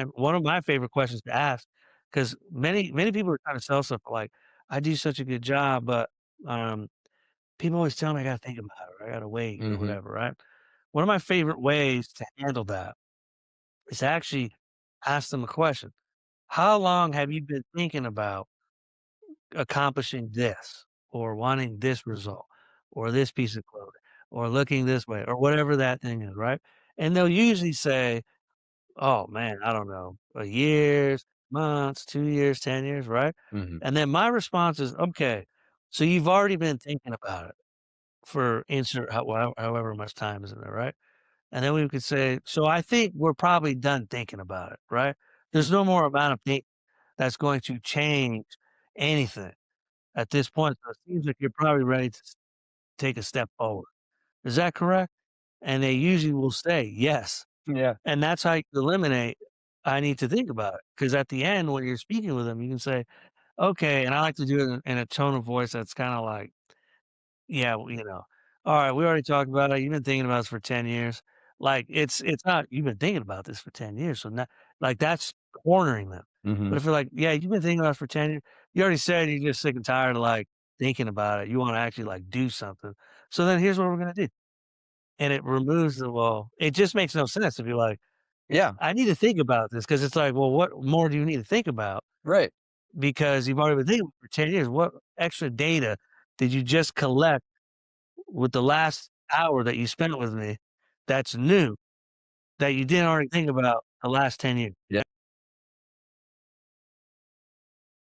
And one of my favorite questions to ask, because many people are trying to sell stuff like, "I do such a good job, but, um, people always tell me I gotta think about it, or I gotta wait or Mhm. whatever," right? One of my favorite ways to handle that is to actually ask them a question. How long have you been thinking about accomplishing this, or wanting this result, or this piece of clothing, or looking this way, or whatever that thing is, right? And they'll usually say, "Oh, man, I don't know, years, months, 2 years, 10 years," right? Mhm. And then my response is, "Okay, so you've already been thinking about it for insert however much time is in there, right?" And then we could say, "So I think we're probably done thinking about it," right? There's no more amount of think that's going to change anything at this point, so it seems like you're probably ready to take a step forward. Is that correct? And they usually will say, "Yes." Yeah. And that's how you eliminate, "I need to think about it." Because at the end, when you're speaking with them, you can say, "Okay," and I like to do it in a tone of voice that's kinda like, yeah, well, "Alright, we already talked about it. You've been thinking about this for 10 years." Like, it's not, "You've been thinking about this for 10 years," so now like, that's cornering them. But Mhm. if you're like, "Yeah, you've been thinking about it for 10 years. You already said you're just sick and tired of, like, thinking about it. You wanna actually, like, do something. So then here's what we're gonna do." And it removes the it just makes no sense if you're like, Yeah. "I need to think about this," because it's like, well, what more do you need to think about? Right. Because you've already been thinking for 10 years. What extra data did you just collect with the last hour that you spent with me that's new that you didn't already think about the last 10 years? Yeah.